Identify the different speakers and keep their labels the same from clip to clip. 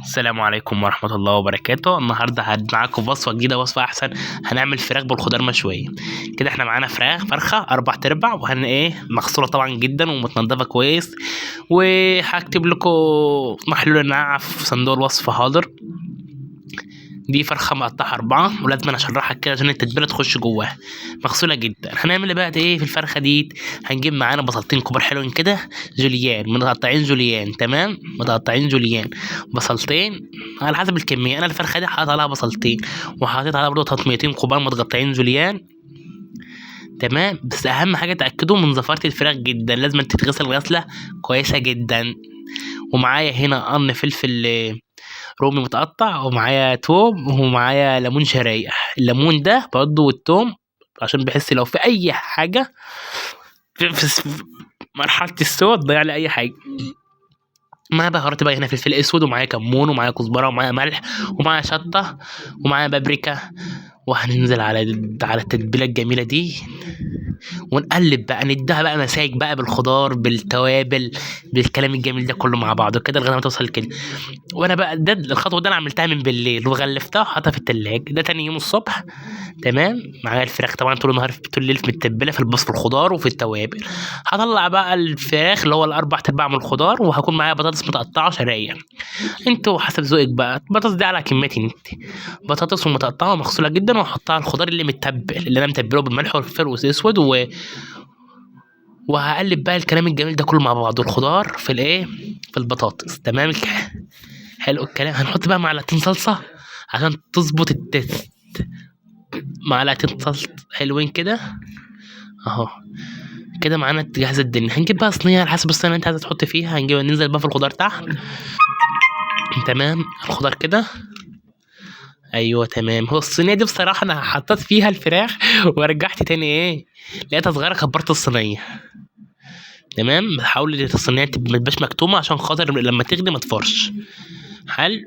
Speaker 1: السلام عليكم ورحمة الله وبركاته. النهارده معاكم وصفة جديدة، وصفة أحسن. هنعمل فراخ بالخضار مشوية. كده احنا معانا فرخة 4/4 مغسولة طبعا جدا ومتنضفة كويس، وهكتب لكم محلول النعناع في صندوق الوصف حاضر. دي فرخة مقطعة 4 ولازم أشرحها كده عشان التتبيلة تخش جواها. مغسولة جدا. هنعمل بقى ايه في الفرخة دي؟ هنجيب معانا بصلتين كبار حلوين كده، جوليان متقطعين جوليان، تمام، متقطعين جوليان. بصلتين على حسب الكمية. أنا الفرخة دي حاطط عليها بصلتين، وحاطط عليها برضه طماطميتين كبار متقطعين جوليان، تمام. بس أهم حاجة تأكدوا من زفارة الفراخ جدا، لازم تتغسل غسلة كويسة جدا. ومعايا هنا قرن فلفل رومي متقطع، ومعايا توم، ومعايا ليمون شرايح. الليمون ده برضه والتوم عشان بحس لو في اي حاجه في مرحله السوا تضيع لي اي حاجه. معايا بهارات بقى هنا، فلفل اسود، ومعايا كمون، ومعايا كزبره، ومعايا ملح، ومعايا شطه، ومعايا بابريكا. وهننزل على التتبيله الجميله دي، ونقلب بقى، نديها بقى مساج بقى بالخضار بالتوابل بالكلام الجميل ده كله مع بعضه كده لغايه ما توصل كده. وانا بقى ده الخطوه دي انا عملتها من بالليل وغلفتها وحطها في التلاجة. ده تاني يوم الصبح، تمام. معايا الفراخ طبعا طول النهار طول الليل متبله في البصل الخضار وفي التوابل. هطلع بقى الفراخ اللي هو ال4/4 من الخضار، وهكون معايا بطاطس متقطعه شرايح. انتوا حسب ذوقك بقى، البطاطس دي على كميتي انت. بطاطس متقطعه مغسوله جدا، واحطها على الخضار اللي متبل اللي انا متبله بالملح والفلفل والاسود وهقلب بقى الكلام الجميل ده كله مع بعض، الخضار في البطاطس، تمام. حلو الكلام. هنحط بقى معلقتين صلصه عشان تظبط التست. معلقتين صلصه حلوين كده اهو. كده معانا جاهزه الدنيا. هنجيب بقى صينيه على حسب الصينيه اللي انت عايز تحط فيها. ننزل بقى في الخضار تحت، تمام. الخضار كده، ايوه تمام. هو الصينيه دي بصراحه انا حطيت فيها الفراخ ورجعت تاني لقيتها صغيره، كبرت الصينيه، تمام. حاول الصينيه ما تبقاش مكتومه عشان خاطر لما تغلي ما تفرش. حل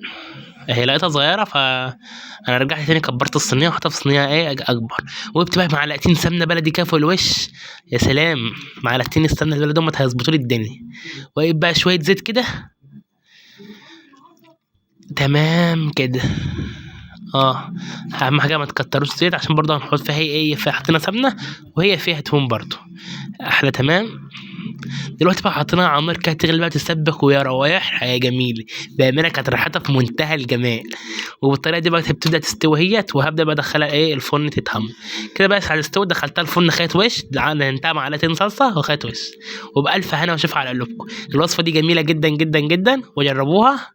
Speaker 1: هي لقيتها صغيره، انا رجعت تاني كبرت الصينيه وحطيتها في صينيه اكبر. وجبت بقى معلقتين سمنه بلدي كده فوق الوش. يا سلام، معلقتين السمنه البلدي دول هيظبطوا لي الدنيا. وجبت بقى شويه زيت كده، تمام كده. اهم حاجه ما تكتروش زيت عشان برضه هنحط فيها فيها حطينا سمنه وهي فيها توم برضه احلى، تمام. دلوقتي بقى حاطينها على النار كده تغلي بقى تسبك ويا روايح يا جميل. بامانه كانت ريحتها في منتهى الجمال. وبالطريقه دي بقى بتبدا تستوي وهبدا بقى ادخلها الفرن تتحمر كده. بس على الاستوى دخلتها الفرن خدت وش، دهنتها معلقتين صلصه وخدت وش. وبألف هنا وشوف على قلوبكم. الوصفه دي جميله جدا جدا جدا، وجربوها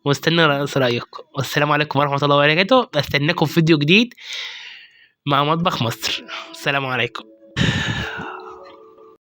Speaker 1: واستنى رأيكم. والسلام عليكم ورحمة الله وبركاته. استناكم في فيديو جديد مع مطبخ مصر. السلام عليكم.